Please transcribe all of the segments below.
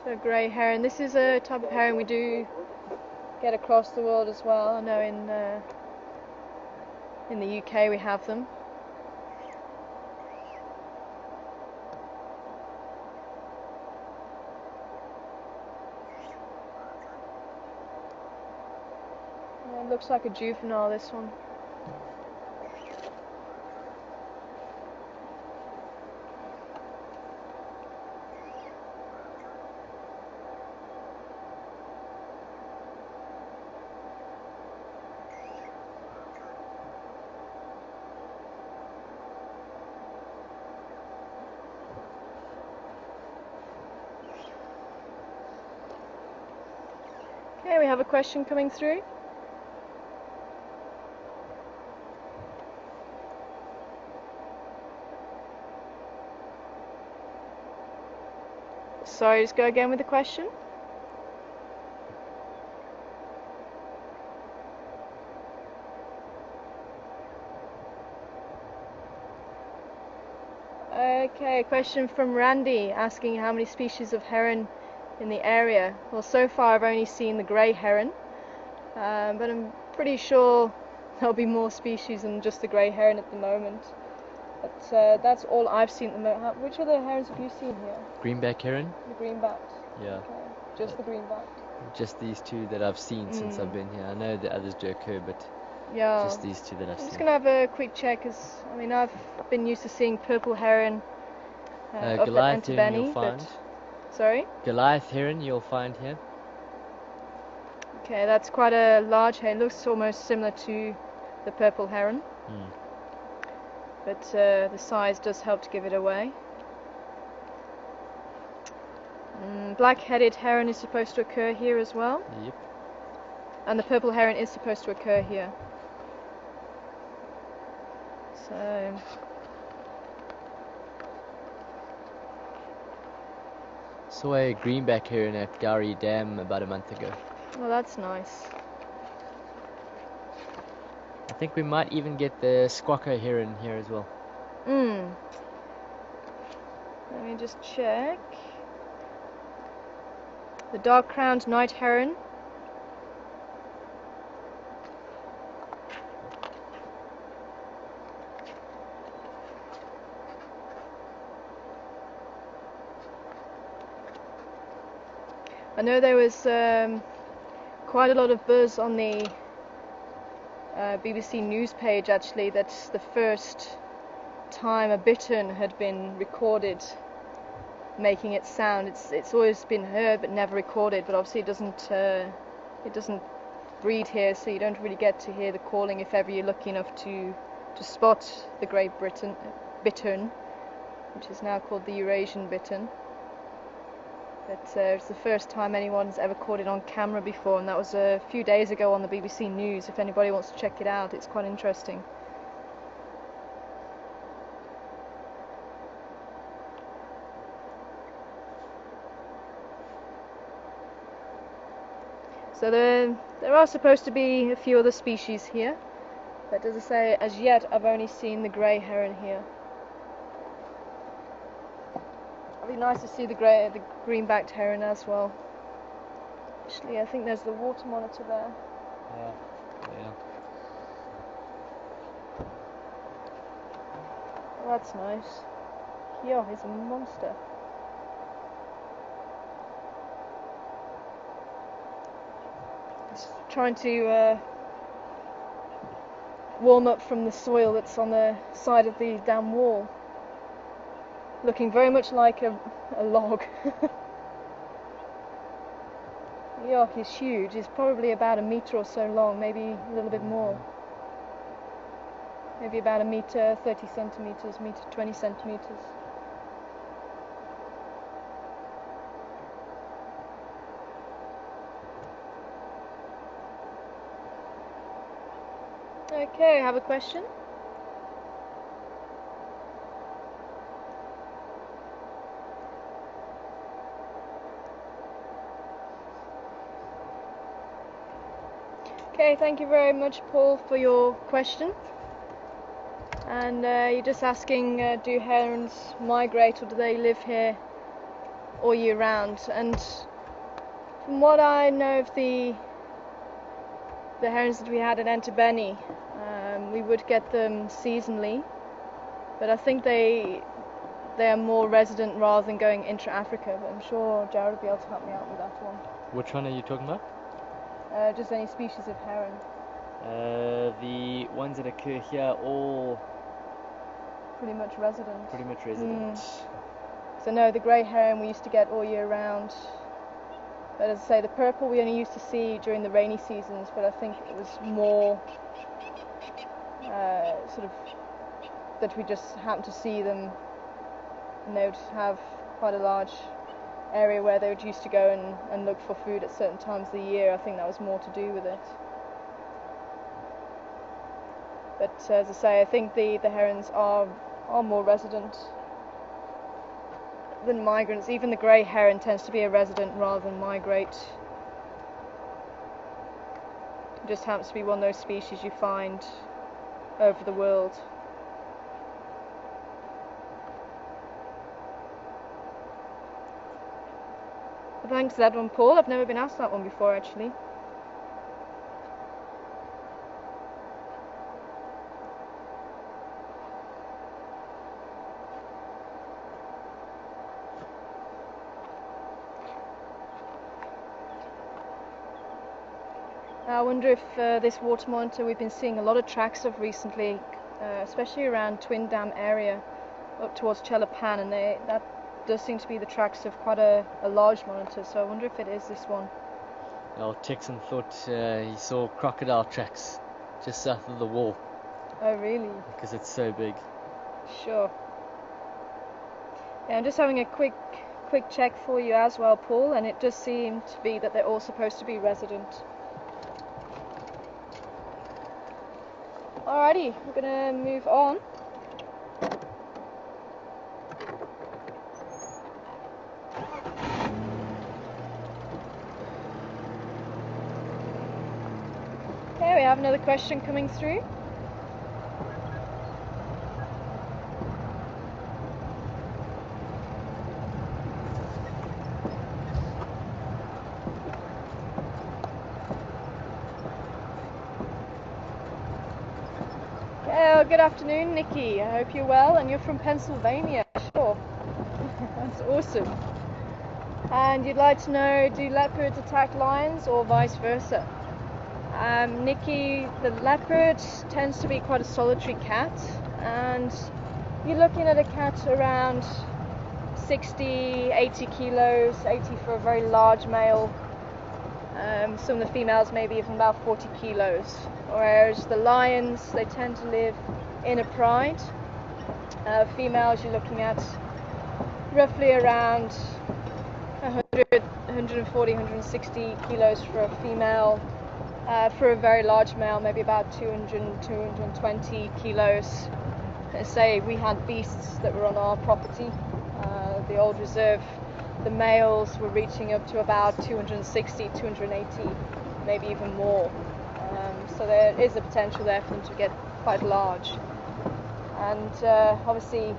So grey heron. This is a type of heron we do get across the world as well. I know in the UK we have them. Yeah, it looks like a juvenile, this one. Okay, we have a question coming through. Sorry, just go again with the question. Okay, a question from Randy asking how many species of heron in the area. Well, so far I've only seen the grey heron, but I'm pretty sure there'll be more species than just the grey heron at the moment. But that's all I've seen at the moment. Which other herons have you seen here? Greenback heron? The greenbacked? Yeah. Okay, just the greenbacked. Just these two that I've seen since I've been here. I know the others do occur, but yeah, just these two that I've seen. I'm just going to have a quick check, because I mean I've been used to seeing purple heron up Goliath at heron you'll Entebbe, find. but... Sorry? Goliath heron you'll find here. Okay, that's quite a large heron. It looks almost similar to the purple heron. But the size does help to give it away. Black-headed heron is supposed to occur here as well. Yep. And the purple heron is supposed to occur here. So... Saw a greenback heron at Gowrie Dam about a month ago. Well, that's nice. I think we might even get the squawker heron here as well. Let me just check. The dark-crowned night heron. I know there was quite a lot of buzz on the BBC News page actually, that's the first time a bittern had been recorded making its sound. It's always been heard but never recorded, but obviously it doesn't breed here, so you don't really get to hear the calling if ever you're lucky enough to spot the great bittern, which is now called the Eurasian bittern. But it's the first time anyone's ever caught it on camera before, and that was a few days ago on the BBC News. If anybody wants to check it out, it's quite interesting. So there are supposed to be a few other species here, but as I say, as yet I've only seen the grey heron here. It'd be nice to see the green-backed heron as well. Actually, I think there's the water monitor there. Yeah. Oh, that's nice. Yo, he's a monster. He's trying to warm up from the soil that's on the side of the dam wall. Looking very much like a log. Yeah, he's huge. He's probably about a metre or so long, maybe a little bit more. Maybe about a metre, 30 centimetres, metre 20 centimetres. Okay, I have a question. Okay, thank you very much, Paul, for your question. And you're just asking, do herons migrate or do they live here all year round? And from what I know of the herons that we had at Entebeni, we would get them seasonally, but I think they are more resident rather than going intra-Africa, but I'm sure Jared will be able to help me out with that one. Which one are you talking about? Just any species of heron. The ones that occur here, all Pretty much resident. pretty much resident. So no, the grey heron we used to get all year round. But as I say, the purple we only used to see during the rainy seasons, but I think it was more sort of that we just happened to see them, and they would have quite a large area where they would used to go and look for food at certain times of the year. I think that was more to do with it. But as I say, I think the herons are more resident than migrants. Even the grey heron tends to be a resident rather than migrate. It just happens to be one of those species you find over the world. But thanks for that one, Paul. I've never been asked that one before, actually. I wonder if this water monitor we've been seeing a lot of tracks of recently, especially around Twin Dam area up towards Chelapan, and that does seem to be the tracks of quite a large monitor, so I wonder if it is this one. Well, Texan thought he saw crocodile tracks just south of the wall. Oh really? Because it's so big. Sure. Yeah, I'm just having a quick check for you as well, Paul, and it does seem to be that they're all supposed to be resident. Alrighty, we're gonna move on. Okay, we have another question coming through. Good afternoon, Nikki. I hope you're well, and you're from Pennsylvania. Sure. That's awesome. And you'd like to know, do leopards attack lions or vice versa? Nikki, the leopard tends to be quite a solitary cat, and you're looking at a cat around 60, 80 kilos, 80 for a very large male. Some of the females maybe even about 40 kilos. Whereas the lions, they tend to live in a pride. Females, you're looking at roughly around 100, 140, 160 kilos for a female. For a very large male, maybe about 200, 220 kilos. Let's say we had beasts that were on our property, the old reserve. The males were reaching up to about 260, 280, maybe even more. So there is a potential there for them to get quite large. And obviously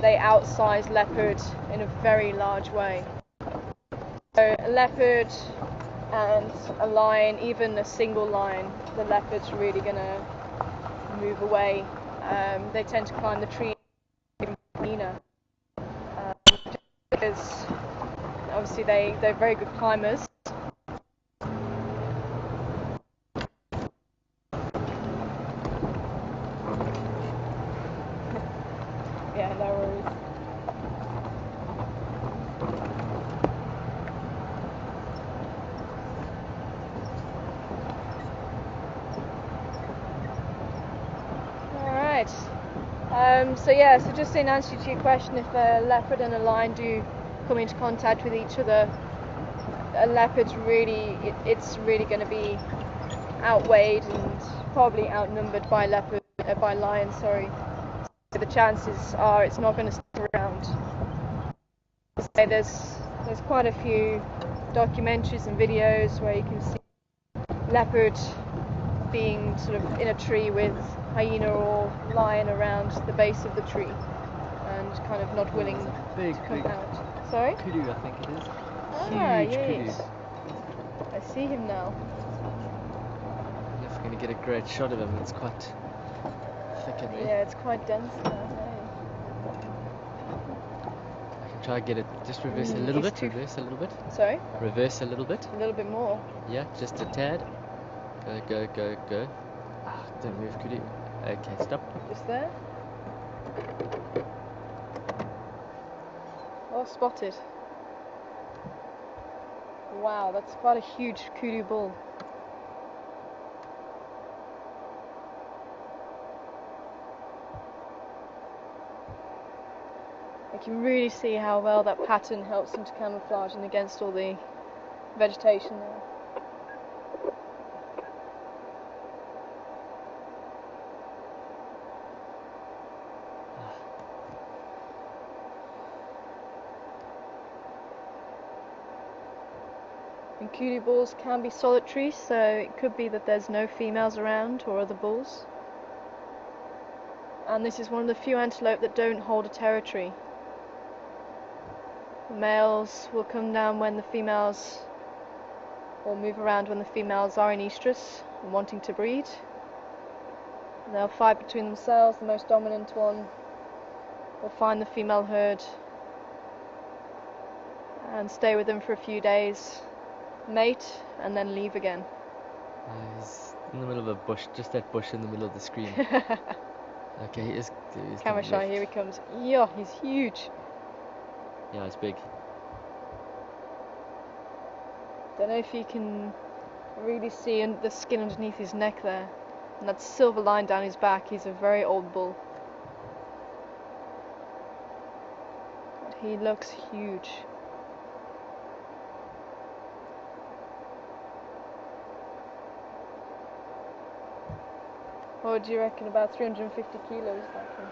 they outsize leopard in a very large way. So a leopard and a lion, even a single lion, the leopard's really going to move away. They tend to climb the tree because obviously they're very good climbers. Yeah, no worries. Alright. So just in answer to your question, if a leopard and a lion do come into contact with each other, a leopard's really, it's really going to be outweighed and probably outnumbered by lions, sorry. So the chances are it's not going to stick around. So there's quite a few documentaries and videos where you can see leopard being sort of in a tree with hyena or lion around the base of the tree and kind of not willing big, to come big out. Sorry? kudu, I think it is. Ah, Huge yes. kudu. I see him now. I'm never going to get a great shot of him. It's quite thick in there. Yeah, it's quite dense now. I can try and get it. Just reverse a little bit. Reverse a little bit. Sorry? Reverse a little bit. A little bit more. Yeah, just a tad. Go, go, go, go. Ah, don't move, kudu. Okay, stop. Just there. Oh, spotted. Wow, that's quite a huge kudu bull. You can really see how well that pattern helps him to camouflage in against all the vegetation there. And kudu bulls can be solitary, so it could be that there's no females around or other bulls. And this is one of the few antelope that don't hold a territory. The males will come down when the females, or move around when the females are in estrus and wanting to breed. And they'll fight between themselves. The most dominant one will find the female herd and stay with them for a few days, mate, and then leave again. He's in the middle of a bush, just that bush in the middle of the screen. Okay, he's Camera shy, here he comes. Yeah, he's huge. Yeah, it's big. Don't know if you can really see the skin underneath his neck there. And that silver line down his back. He's a very old bull. But he looks huge. What do you reckon, about 350 kilos that one?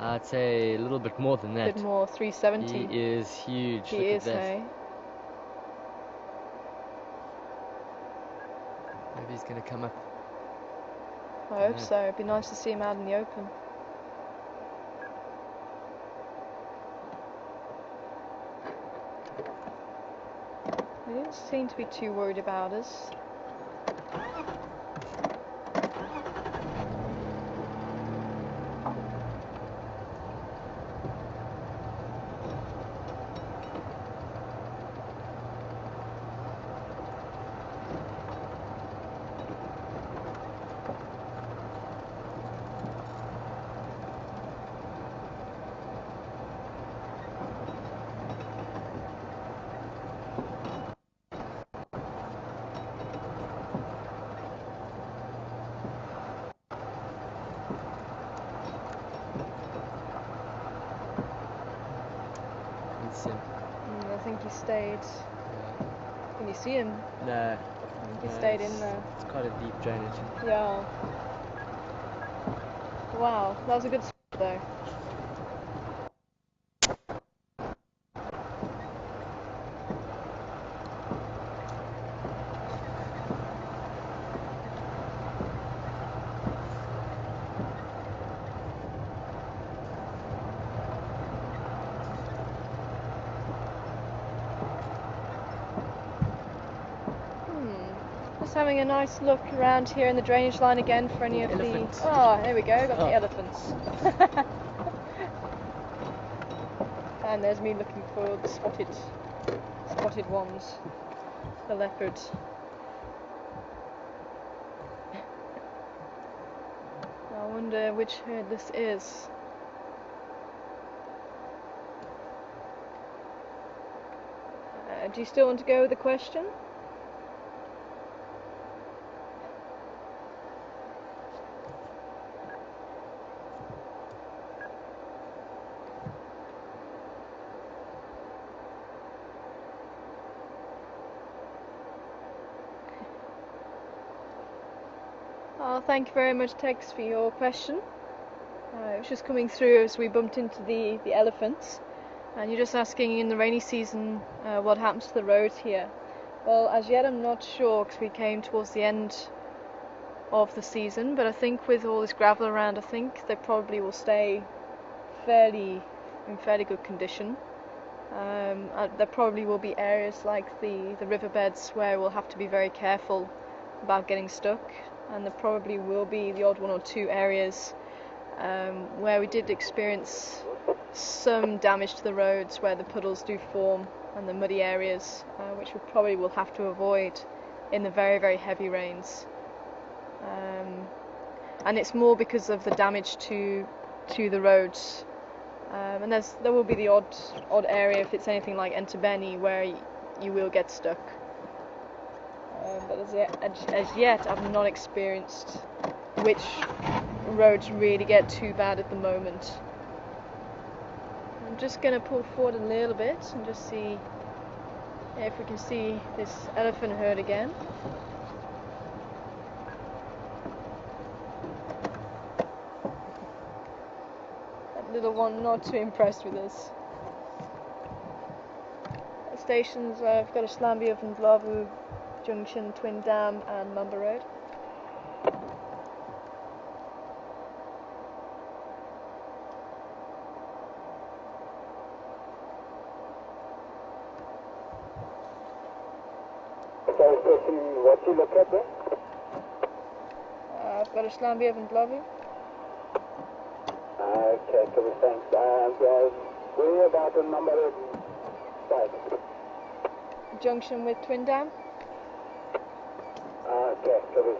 I'd say a little bit more than that. A bit more, 370. He is huge. He Look is, at that. hey? Maybe he's going to come up. I hope so. It'd be nice to see him out in the open. He didn't seem to be too worried about us. I think he stayed. Can you see him? No. I think he stayed in there. It's quite a deep drainage. Yeah. Wow, that was a good spot though. Just having a nice look around here in the drainage line again for any of Elephants. the... Oh, there we go, got the elephants. And there's me looking for the spotted ones. The leopard. I wonder which herd this is. Do you still want to go with the question? Oh, thank you very much, Tex, for your question. It was just coming through as we bumped into the elephants. And you're just asking, in the rainy season, what happens to the roads here. Well, as yet I'm not sure, because we came towards the end of the season, but I think with all this gravel around, I think they probably will stay in fairly good condition. There probably will be areas like the riverbeds where we'll have to be very careful about getting stuck, and there probably will be the odd one or two areas where we did experience some damage to the roads, where the puddles do form and the muddy areas, which we probably will have to avoid in the very, very heavy rains. And it's more because of the damage to the roads. And there will be the odd area, if it's anything like Entebeni, where you will get stuck. But as yet, I've not experienced which roads really get too bad at the moment. I'm just going to pull forward a little bit and just see if we can see this elephant herd again. That little one not too impressed with us. Stations, I've got a Slambia and Dlavu Junction, Twin Dam and Mumba Road. What you look at there? I've got a Slambia and Dlavu. Okay, so thanks. We're about a number 5. Junction with Twin Dam. Okay, so we've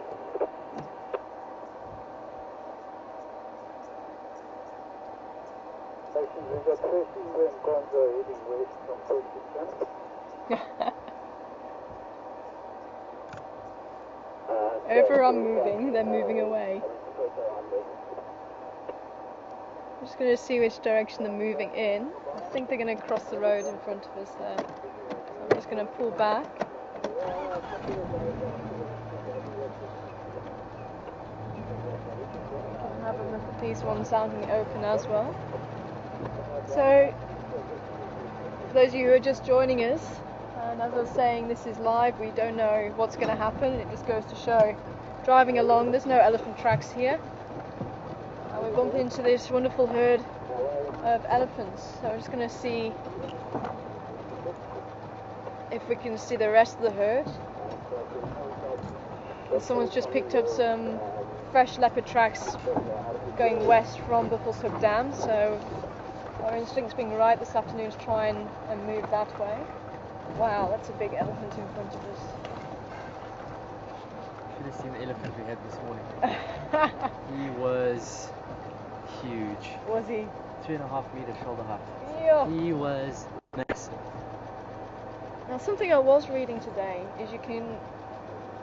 got Tracy and Gonzo heading west from Portsmouth. Wherever I'm moving, they're moving away. I'm just going to see which direction they're moving in. I think they're going to cross the road in front of us there. So I'm just going to pull back. We can have a look at these ones out in the open as well. So, for those of you who are just joining us, and as I was saying, this is live, we don't know what's going to happen. It just goes to show, driving along, there's no elephant tracks here. And we bump into this wonderful herd of elephants. So we're just going to see if we can see the rest of the herd. And someone's just picked up some fresh leopard tracks going west from Buffelshoek Dam. So our instinct's being right this afternoon to try and move that way. Wow, that's a big elephant in front of us. Should have seen the elephant we had this morning. He was huge. Was he? 3.5 meter shoulder height. Yeah. He was massive. Now, something I was reading today is you can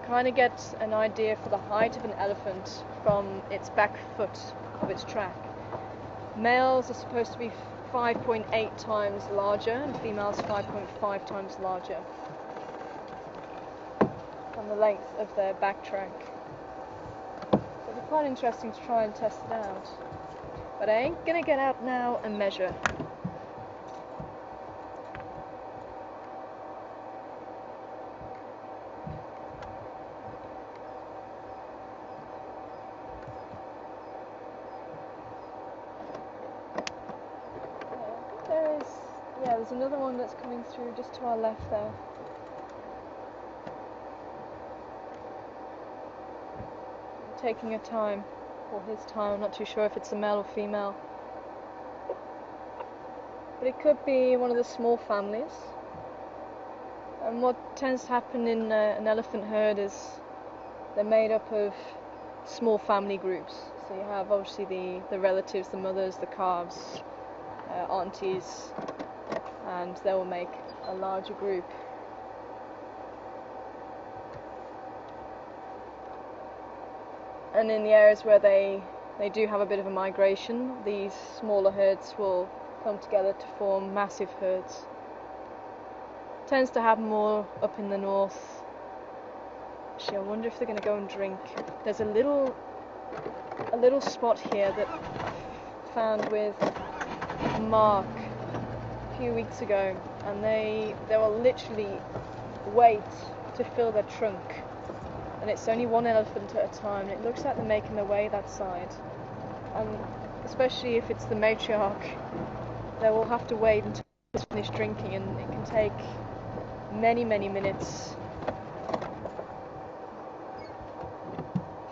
kind of get an idea for the height of an elephant from its back foot of its track. Males are supposed to be 5.8 times larger and females 5.5 times larger from the length of their back track. So it'd be quite interesting to try and test it out. But I ain't gonna get out now and measure. There's another one that's coming through just to our left there. Taking a time, or his time, I'm not too sure if it's a male or female. But it could be one of the small families. And what tends to happen in an elephant herd is they're made up of small family groups. So you have obviously the relatives, the mothers, the calves, aunties, and they will make a larger group. And in the areas where they do have a bit of a migration, these smaller herds will come together to form massive herds. Tends to happen more up in the north. Actually, I wonder if they're going to go and drink. There's a little spot here that I found with Mark a few weeks ago, and they will literally wait to fill their trunk and it's only one elephant at a time, and it looks like they're making their way that side, and especially if it's the matriarch, they will have to wait until it's finished drinking, and it can take many minutes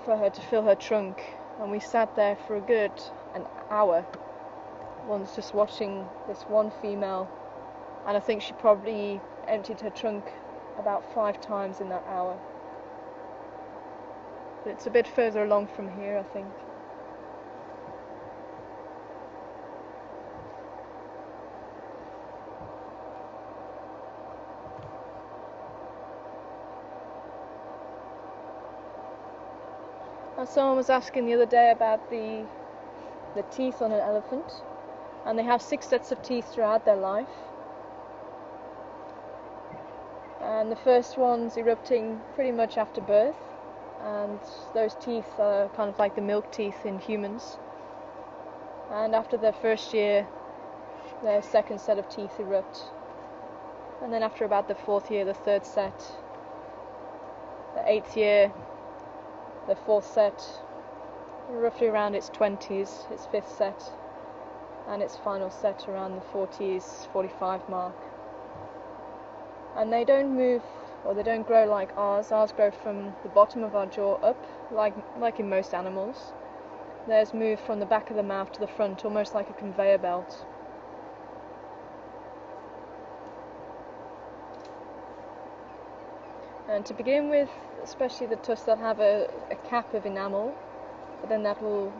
for her to fill her trunk. And we sat there for a good an hour once, just watching this one female, and I think she probably emptied her trunk about 5 times in that hour. But it's a bit further along from here, I think. Now, someone was asking the other day about the teeth on an elephant, and they have 6 sets of teeth throughout their life. And the first one's erupting pretty much after birth, and those teeth are kind of like the milk teeth in humans. And after their first year, their second set of teeth erupt. And then after about the 4th year, the 3rd set. The 8th year, the 4th set. Roughly around its 20s, its 5th set. And its final set around the 40s, 45 mark. And they don't move, or they don't grow like ours. Ours grow from the bottom of our jaw up, like in most animals. Theirs move from the back of the mouth to the front, almost like a conveyor belt. And to begin with, especially the tusks that have a cap of enamel, but then that will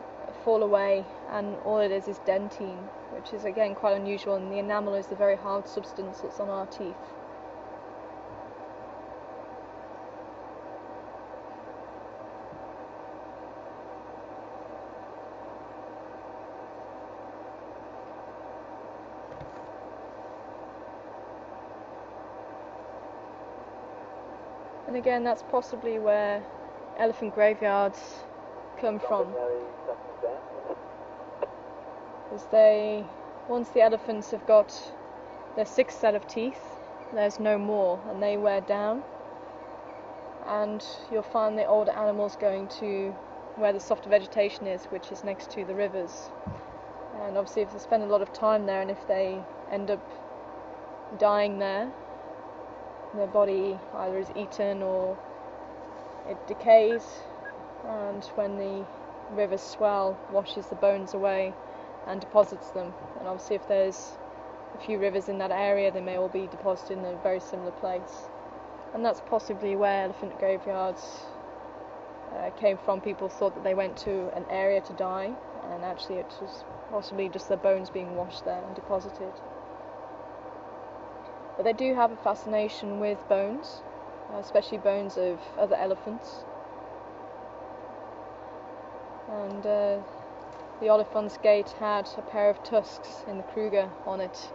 fall away, and all it is dentine, which is again quite unusual, and the enamel is the very hard substance that's on our teeth. And again, that's possibly where elephant graveyards come from. Because once the elephants have got their 6th set of teeth, there's no more, and they wear down. And you'll find the older animals going to where the softer vegetation is, which is next to the rivers. And obviously if they spend a lot of time there, and if they end up dying there, their body either is eaten or it decays, and when the rivers swell, washes the bones away and deposits them. And obviously if there's a few rivers in that area, they may all be deposited in a very similar place. And that's possibly where elephant graveyards came from. People thought that they went to an area to die, and actually it was possibly just their bones being washed there and deposited. But they do have a fascination with bones, especially bones of other elephants. And the Oliphant's gate had a pair of tusks in the Kruger on it,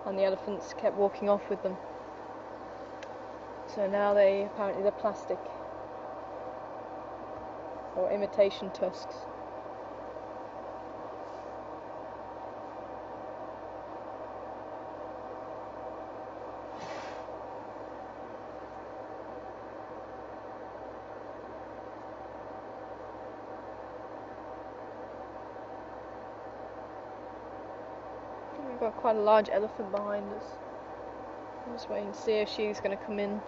and the elephants kept walking off with them. So now apparently they're plastic, or imitation tusks. We've got quite a large elephant behind us. I'm just waiting to see if she's going to come in.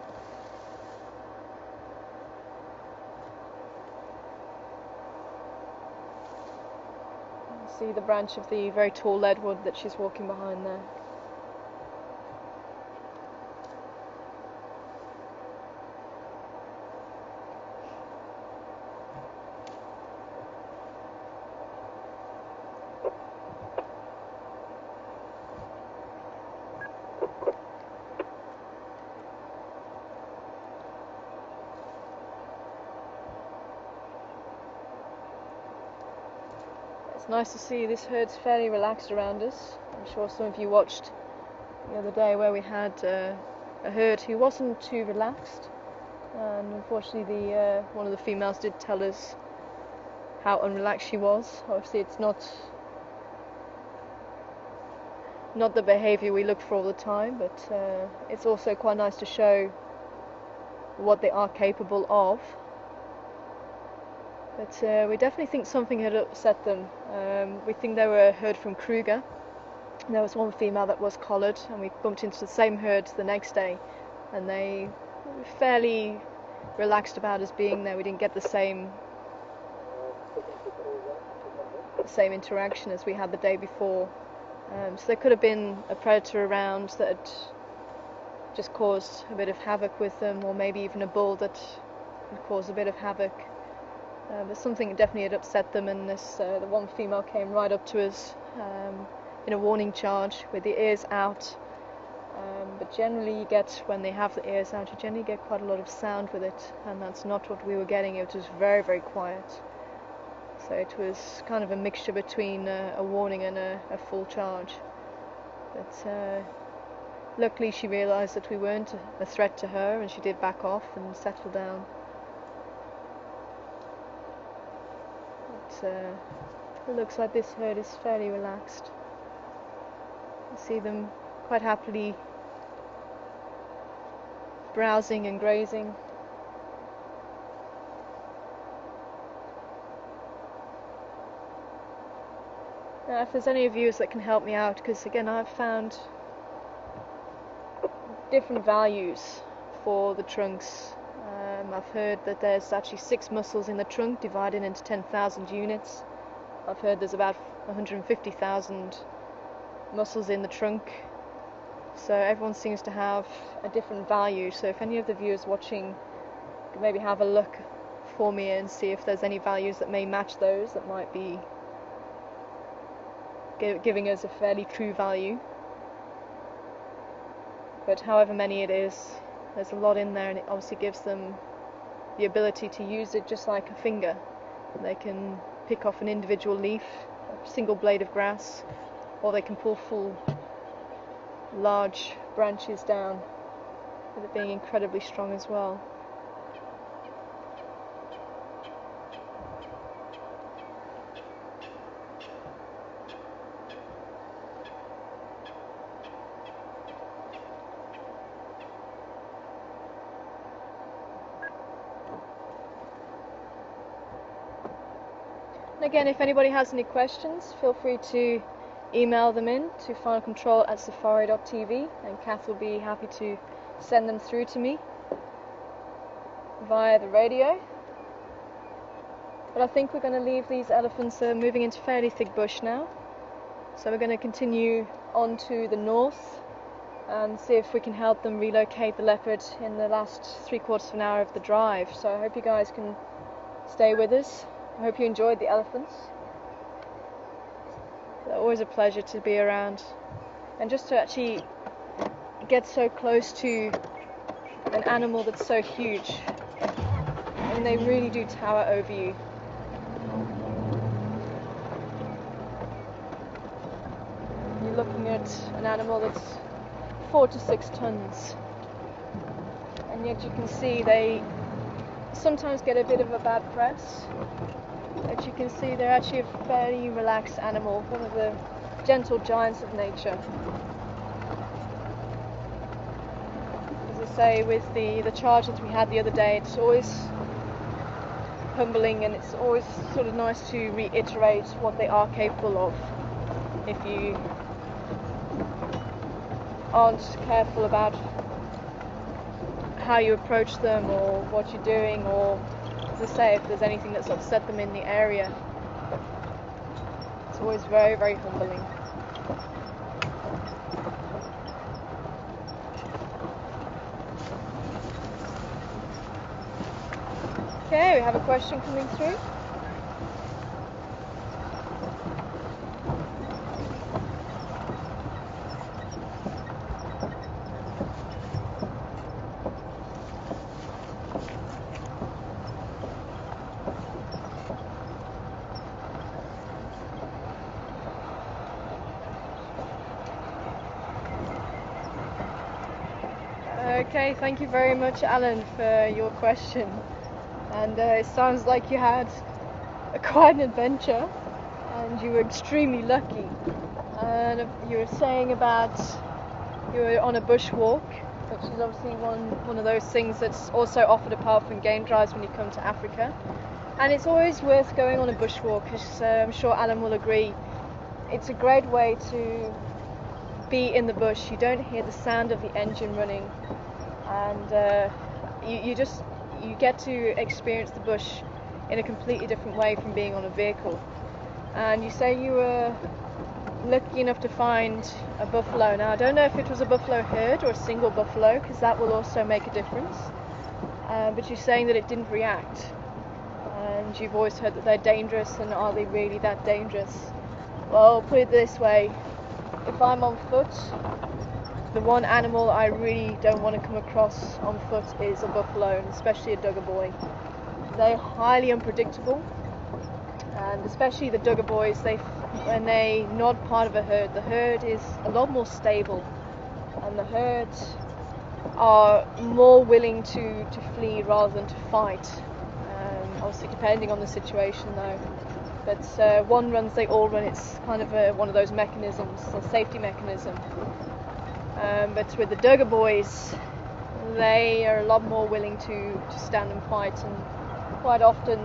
See the branch of the very tall leadwood that she's walking behind there. It's nice to see this herd's fairly relaxed around us. I'm sure some of you watched the other day where we had a herd who wasn't too relaxed, and unfortunately one of the females did tell us how unrelaxed she was. Obviously it's not the behaviour we look for all the time, but it's also quite nice to show what they are capable of, But we definitely think something had upset them. We think they were a herd from Kruger. There was one female that was collared, and we bumped into the same herd the next day, and they were fairly relaxed about us being there. We didn't get the same interaction as we had the day before. So there could have been a predator around that had just caused a bit of havoc with them, or maybe even a bull that had caused a bit of havoc. But something definitely had upset them, and the one female came right up to us in a warning charge with the ears out. But generally you get, when they have the ears out, you generally get quite a lot of sound with it, and that's not what we were getting. It was very, very quiet. So it was kind of a mixture between a warning and a full charge. But luckily she realised that we weren't a threat to her, and she did back off and settle down. But it looks like this herd is fairly relaxed. You see them quite happily browsing and grazing. Now, if there's any viewers that can help me out, because again I've found different values for the trunks. I've heard that there's actually 6 muscles in the trunk divided into 10,000 units. I've heard there's about 150,000 muscles in the trunk. So everyone seems to have a different value. So if any of the viewers watching could maybe have a look for me and see if there's any values that may match those, that might be giving us a fairly true value. But however many it is, there's a lot in there, and it obviously gives them the ability to use it just like a finger. They can pick off an individual leaf, a single blade of grass, or they can pull full large branches down, with it being incredibly strong as well. And again, if anybody has any questions, feel free to email them in to finalcontrol@safari.tv, and Kath will be happy to send them through to me via the radio. But I think we're going to leave these elephants moving into fairly thick bush now. So we're going to continue on to the north and see if we can help them relocate the leopard in the last 3/4 of an hour of the drive. So I hope you guys can stay with us. I hope you enjoyed the elephants. They're always a pleasure to be around, and just to actually get so close to an animal that's so huge. I mean, they really do tower over you. You're looking at an animal that's 4 to 6 tons, and yet you can see they sometimes get a bit of a bad press. But you can see they're actually a fairly relaxed animal, one of the gentle giants of nature. As I say, with the charge that we had the other day, it's always humbling, and it's always sort of nice to reiterate what they are capable of if you aren't careful about how you approach them or what you're doing, or, as I say, if there's anything that's upset them in the area. It's always very, very humbling. Okay, we have a question coming through. Okay, thank you very much, Alan, for your question. And it sounds like you had quite an adventure, and you were extremely lucky. And you were saying about you were on a bushwalk, which is obviously one of those things that's also offered apart from game drives when you come to Africa. And it's always worth going on a bushwalk, because I'm sure Alan will agree. It's a great way to be in the bush. You don't hear the sound of the engine running, and you get to experience the bush in a completely different way from being on a vehicle. And you say you were lucky enough to find a buffalo. Now, I don't know if it was a buffalo herd or a single buffalo, because that will also make a difference. But you're saying that it didn't react, and you've always heard that they're dangerous, and are they really that dangerous? Well, put it this way, if I'm on foot, the one animal I really don't want to come across on foot is a buffalo, and especially a Duggar boy. They're highly unpredictable, and especially the Duggar boys, when they're not part of a herd, the herd is a lot more stable, and the herds are more willing to flee rather than to fight. Obviously depending on the situation though. But one runs, they all run. It's kind of one of those mechanisms, a safety mechanism. But with the Duggar boys, they are a lot more willing to stand and fight, and quite often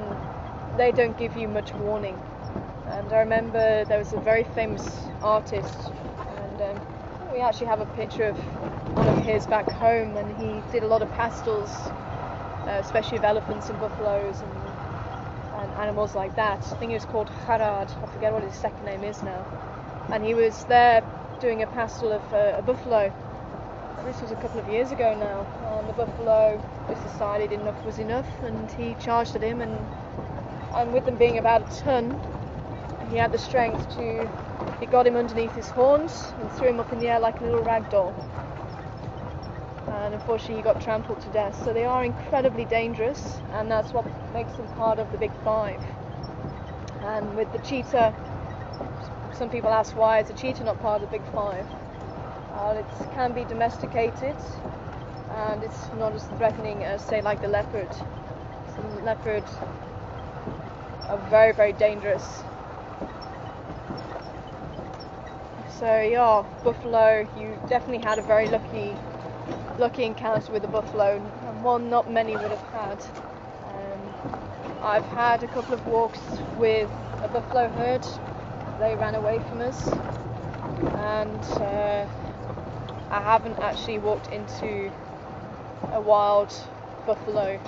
they don't give you much warning. And I remember there was a very famous artist, and we actually have a picture of one of his back home, and he did a lot of pastels, especially of elephants and buffaloes and animals like that. I think it was called Harad, I forget what his second name is now. And he was there doing a pastel of a buffalo. This was a couple of years ago now, and the buffalo just decided enough was enough, and he charged at him, and with them being about a ton, he had the strength he got him underneath his horns and threw him up in the air like a little rag doll. And unfortunately he got trampled to death. So they are incredibly dangerous, and that's what makes them part of the Big Five. And with the cheetah, some people ask, why is a cheetah not part of the Big Five? It can be domesticated, and it's not as threatening as, say, like the leopard. Some leopards are very, very dangerous. So yeah, buffalo, you definitely had a very lucky encounter with a buffalo, and one not many would have had. I've had a couple of walks with a buffalo herd. They ran away from us, and I haven't actually walked into a wild buffalo,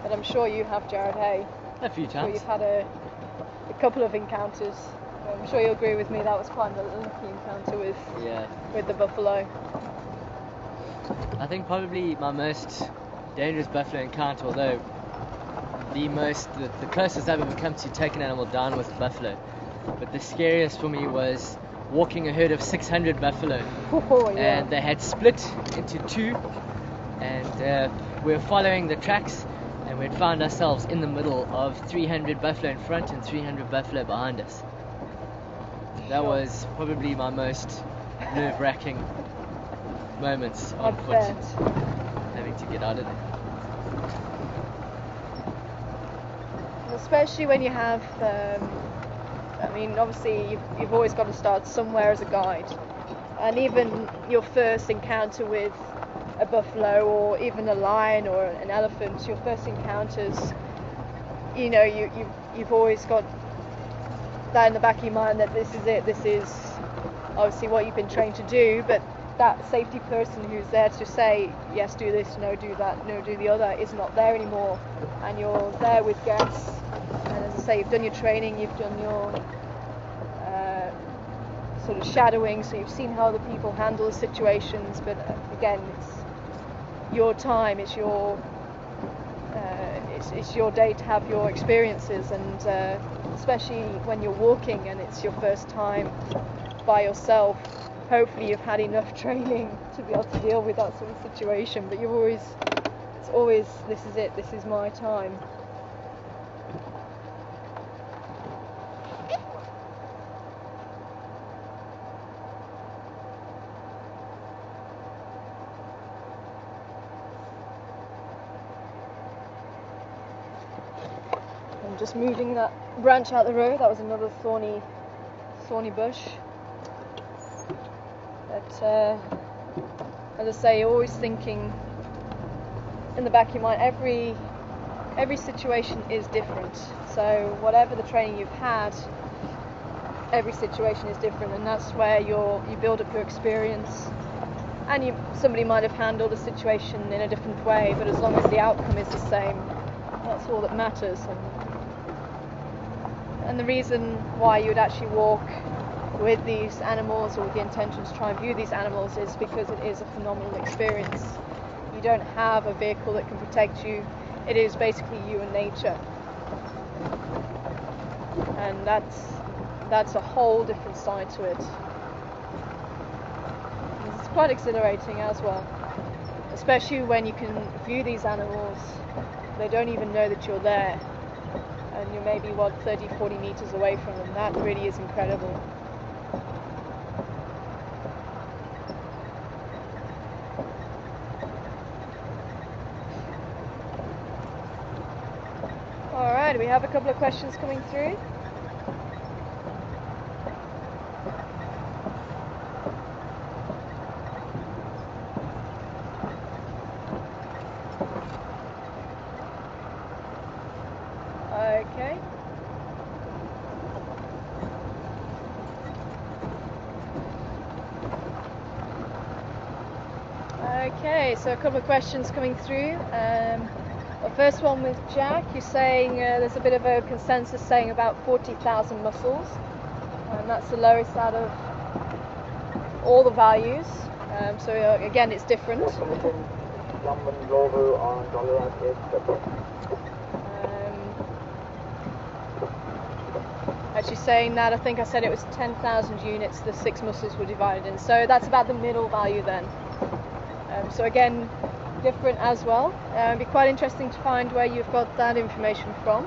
but I'm sure you have, Jared. Hey, a few times. You've had a couple of encounters. I'm sure you'll agree with me, that was quite a lucky encounter with the buffalo. I think probably my most dangerous buffalo encounter, although the closest I've ever come to take an animal down was a buffalo, but the scariest for me was walking a herd of 600 buffalo. And they had split into two, and we were following the tracks, and we'd found ourselves in the middle of 300 buffalo in front and 300 buffalo behind us. That was probably my most nerve-wracking moments on foot, having to get out of there. Especially when you have, obviously you've always got to start somewhere as a guide, and even your first encounter with a buffalo or even a lion or an elephant, your first encounters, you've always got that in the back of your mind that this is it, this is obviously what you've been trained to do, but that safety person who's there to say, yes, do this, no, do that, no, do the other, is not there anymore, and you're there with guests, and as I say, you've done your training, you've done your sort of shadowing, so you've seen how other people handle the situations, but again, it's your time, it's your day to have your experiences, and especially when you're walking and it's your first time by yourself, hopefully you've had enough training to be able to deal with that sort of situation, but it's always this is it, this is my time. I'm just moving that branch out the road. That was another thorny bush. But as I say, you're always thinking in the back of your mind, every every situation is different. So whatever the training you've had, every situation is different, and that's where you build up your experience. And somebody might have handled a situation in a different way, but as long as the outcome is the same, that's all that matters. And the reason why you would actually walk with these animals, or with the intention to try and view these animals, is because it is a phenomenal experience. You don't have a vehicle that can protect you. It is basically you and nature, and that's a whole different side to it. It's quite exhilarating as well, especially when you can view these animals. They don't even know that you're there, and you're maybe 30-40 meters away from them. That really is incredible. Alright, we have a couple of questions coming through. Okay. Okay, so a couple of questions coming through. The first one with Jack, you're saying there's a bit of a consensus saying about 40,000 mussels, and that's the lowest out of all the values. So again, it's different. Actually saying that, I think I said it was 10,000 units the 6 mussels were divided in, so that's about the middle value then. So again, different as well. It'd be quite interesting to find where you've got that information from.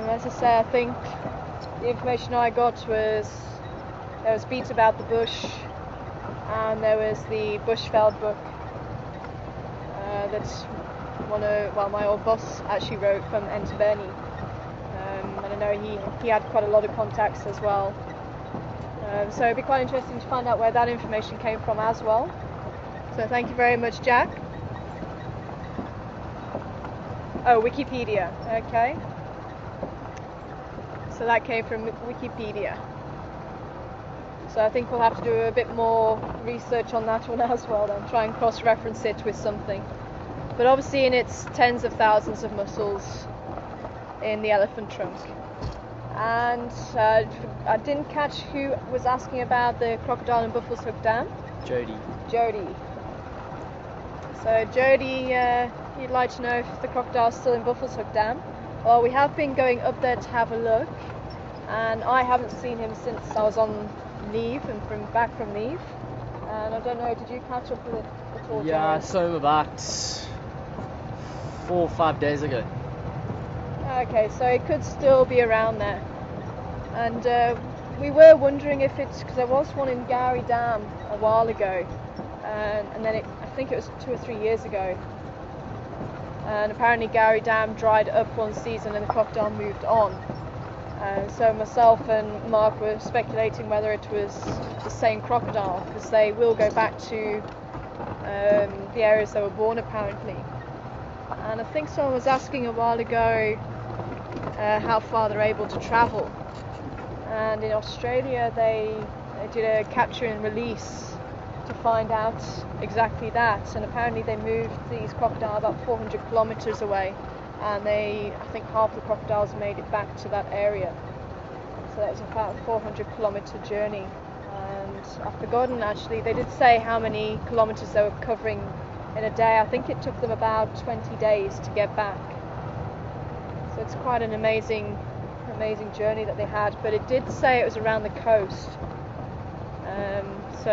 As I say, I think the information I got was there was Beat About the Bush, and there was the Bushveld book that's my old boss actually wrote from Enterberni. And I know he had quite a lot of contacts as well. So it'd be quite interesting to find out where that information came from as well. So thank you very much, Jack. Oh, Wikipedia. Okay. So that came from Wikipedia. So I think we'll have to do a bit more research on that one as well then, try and cross-reference it with something. But obviously in its tens of thousands of mussels in the elephant trunk. And I didn't catch who was asking about the Crocodile and Buffalo's Hook Dam. Jody. So Jody, you'd like to know if the crocodile's still in Buffalo's Hook Dam. Well, we have been going up there to have a look, and I haven't seen him since I was on leave and back from leave. And I don't know, did you catch up with it at all? Yeah, I saw him about 4 or 5 days ago. Okay, so it could still be around there. And we were wondering if it's, because there was one in Gowrie Dam a while ago, and then I think it was 2 or 3 years ago. And apparently Gowrie Dam dried up one season and the crocodile moved on. So myself and Mark were speculating whether it was the same crocodile, because they will go back to the areas they were born apparently. And I think someone was asking a while ago how far they're able to travel. And in Australia they did a capture and release to find out exactly that, and apparently they moved these crocodiles about 400 kilometers away, and I think half the crocodiles made it back to that area. So that was about a 400 kilometer journey, and I've forgotten actually, they did say how many kilometers they were covering in a day. I think it took them about 20 days to get back. So it's quite an amazing journey that they had, but it did say it was around the coast. So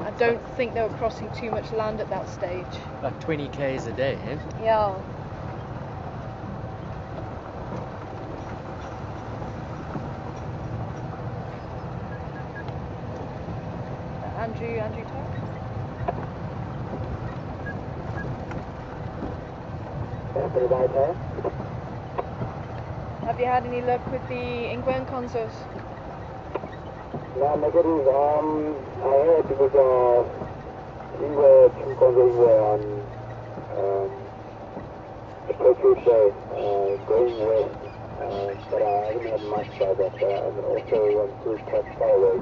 I don't think they were crossing too much land at that stage. About 20 k's a day, eh? Yeah. Andrew talk? Have you had any luck with the Ingwen consos? Yeah, negative. I heard because we were on appropriate way, going west, but I haven't had much by that. I also want to cut far away,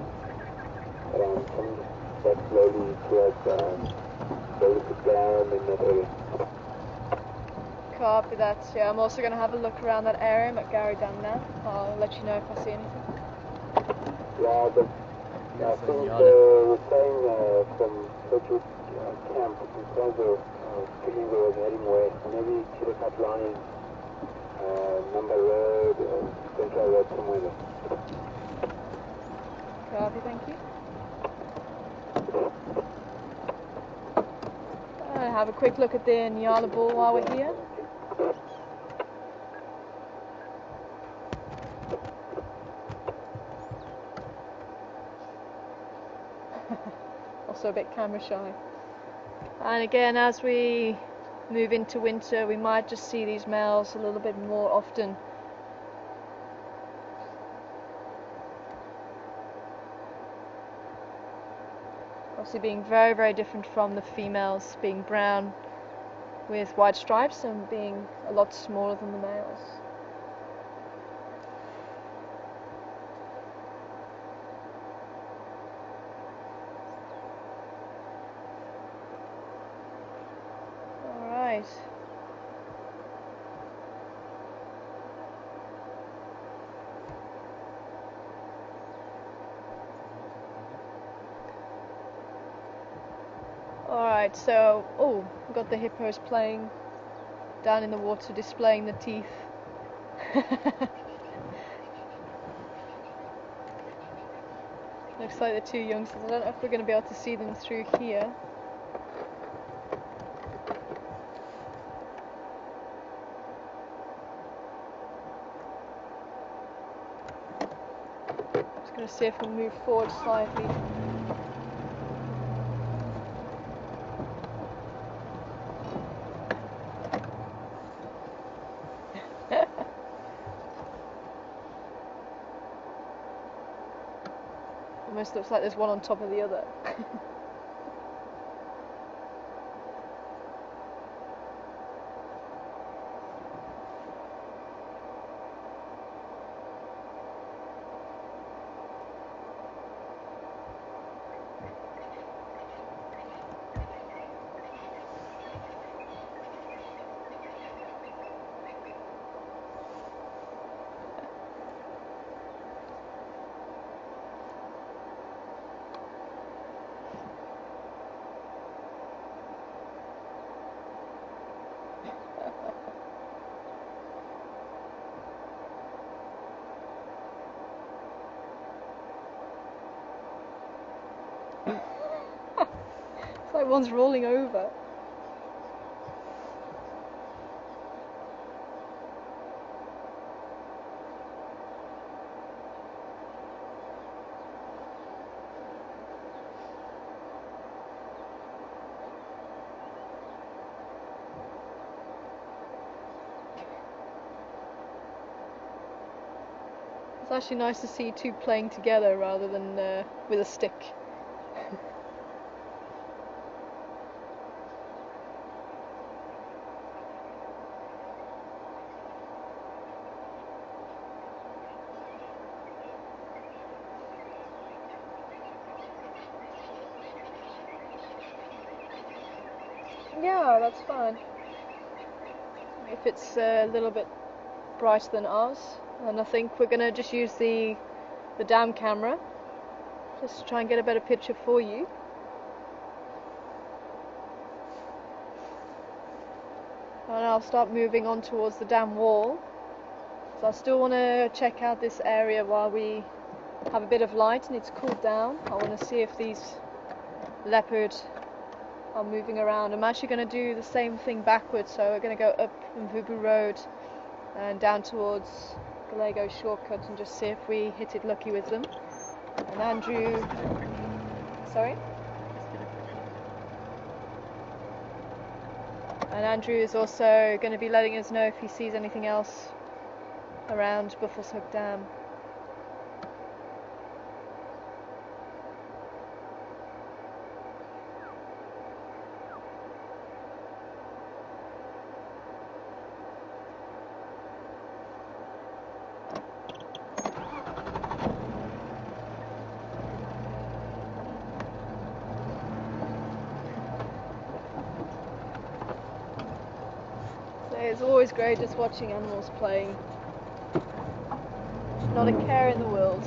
but I'm coming back slowly towards David Dam in that area. Copy that. Yeah, I'm also going to have a look around that area. I'm at Gary Dam now. I'll let you know if I see anything. Yeah, but I That's think what you we're saying from Frederick Camp in terms of picking the road heading west, maybe Chillicut Line, Number Road, Central Road, somewhere there. Copy, thank you. I'll have a quick look at the Nyala Ball while we're here. Also a bit camera shy. And again, as we move into winter, we might just see these males a little bit more often. Obviously being very, very different from the females, being brown with white stripes and being a lot smaller than the males. Alright. Alright, so, we've got the hippos playing down in the water, displaying the teeth. Looks like the two youngsters. I don't know if we're going to be able to see them through here. Just going to see if we'll move forward slightly. Almost looks like there's one on top of the other. It's like one's rolling over. It's actually nice to see two playing together rather than with a stick. Yeah, that's fine. If it's a little bit brighter than ours, and I think we're gonna just use the dam camera just to try and get a better picture for you. And I'll start moving on towards the dam wall. So I still want to check out this area while we have a bit of light and it's cooled down. I want to see if these leopard are moving around. I'm actually going to do the same thing backwards, so we're going to go up Mvubu Road and down towards Gallego Shortcut and just see if we hit it lucky with them. And Andrew, sorry? And Andrew is also going to be letting us know if he sees anything else around Buffels Hook Dam. It's always great just watching animals playing. Not a care in the world.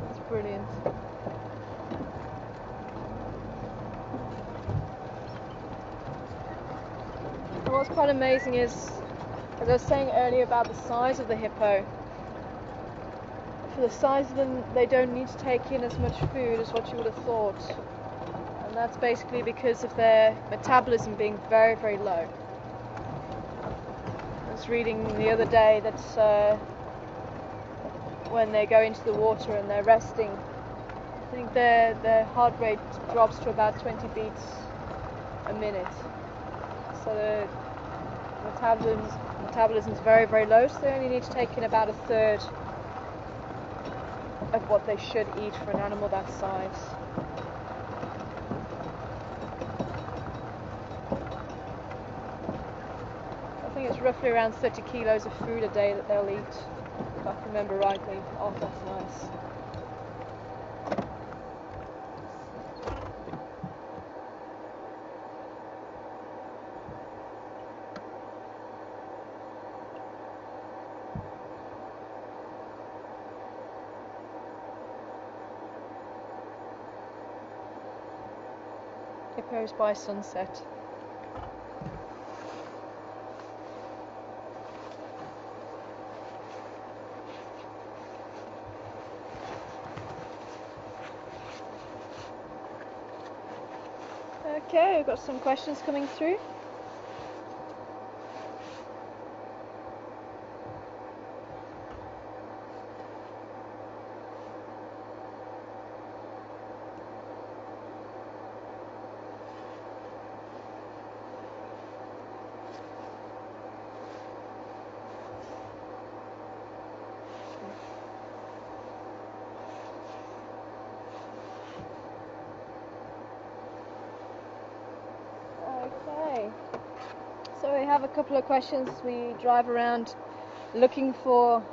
It's brilliant. And what's quite amazing is, as I was saying earlier about the size of the hippo, for the size of them, they don't need to take in as much food as what you would have thought. And that's basically because of their metabolism being very, very low. I was reading the other day that when they go into the water and they're resting, I think their heart rate drops to about 20 beats a minute. So the metabolism is very, very low, so they only need to take in about a third of what they should eat for an animal that size. I think it's roughly around 30 kilos of food a day that they'll eat, if I can remember rightly. Oh, that's nice. Hippos by sunset. Okay, we've got some questions coming through. Okay, so we have a couple of questions. We drive around looking for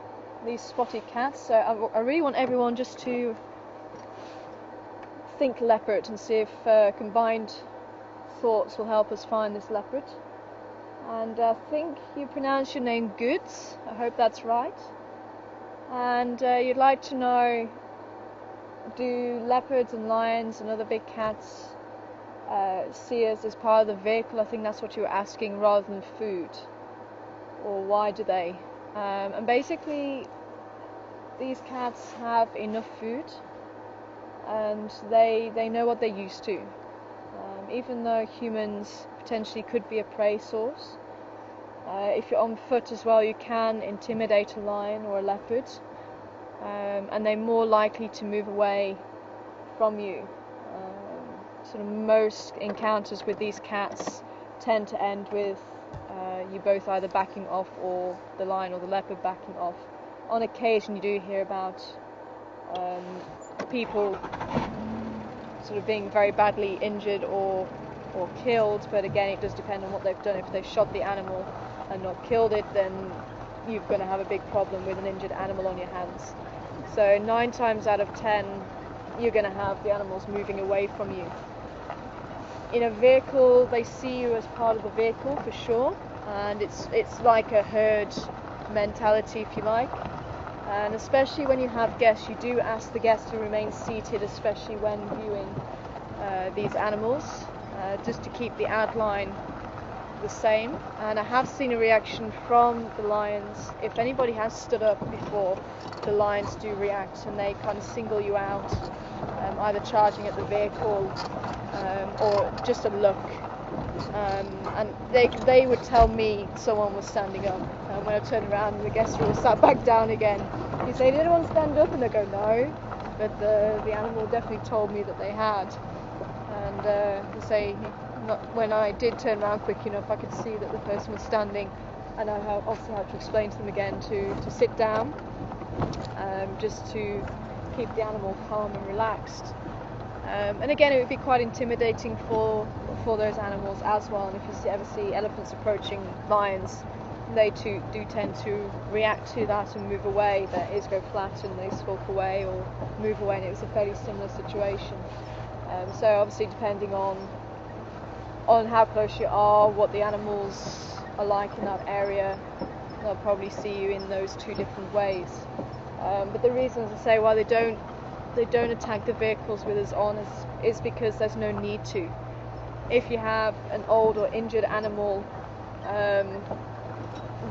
these spotted cats, so I really want everyone just to think leopard and see if combined thoughts will help us find this leopard. And I think you pronounce your name Goods, I hope that's right. And you'd like to know, do leopards and lions and other big cats see us as part of the vehicle? I think that's what you were asking, rather than food. Or why do they? And basically, these cats have enough food, and they know what they're used to. Even though humans potentially could be a prey source, if you're on foot as well, you can intimidate a lion or a leopard, and they're more likely to move away from you. Sort of most encounters with these cats tend to end with you both either backing off or the lion or the leopard backing off. On occasion you do hear about people sort of being very badly injured or killed, but again it does depend on what they've done. If they've shot the animal and not killed it, then you're going to have a big problem with an injured animal on your hands. So 9 times out of 10 you're going to have the animals moving away from you. In a vehicle, they see you as part of the vehicle for sure, and it's like a herd mentality, if you like. And especially when you have guests, you do ask the guests to remain seated, especially when viewing these animals, just to keep the outline the same. And I have seen a reaction from the lions. If anybody has stood up before, the lions do react, and they kind of single you out, either charging at the vehicle or just a look. And they would tell me someone was standing up, and when I turn around and the guests were all sat back down again, you say, did anyone stand up? And they go, no, but the animal definitely told me that they had. And you say, when I did turn around quick enough, I could see that the person was standing, and I obviously had to explain to them again to sit down, just to keep the animal calm and relaxed. And again, it would be quite intimidating for those animals as well. And if you ever see elephants approaching lions, they too do tend to react to that and move away. Their ears go flat and they skulk away or move away, and it was a fairly similar situation. So obviously, depending on how close you are, what the animal's alike in that area, they'll probably see you in those two different ways. But the reason, as I say, why they don't attack the vehicles with us on is because there's no need to. If you have an old or injured animal,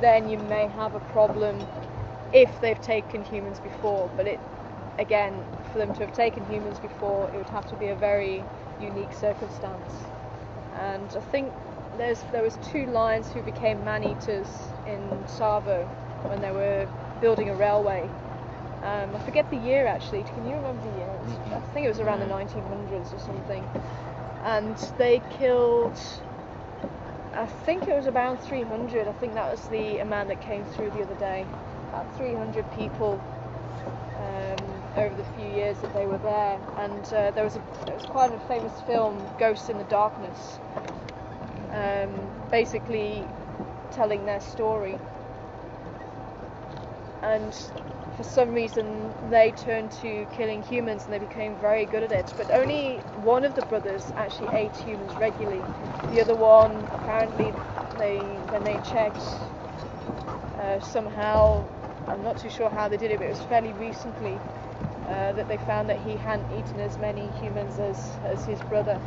then you may have a problem if they've taken humans before. But again, for them to have taken humans before, it would have to be a very unique circumstance. And I think there was 2 lions who became man-eaters in Savo when they were building a railway. I forget the year actually. Can you remember the year? I think it was around the 1900s or something. And they killed, I think it was around 300. I think that was the amount that came through the other day. About 300 people over the few years that they were there. And there was quite a famous film, Ghosts in the Darkness, basically telling their story. And for some reason they turned to killing humans and they became very good at it. But only one of the brothers actually ate humans regularly. The other one, apparently, when they checked, somehow, I'm not too sure how they did it, but it was fairly recently that they found that he hadn't eaten as many humans as his brother.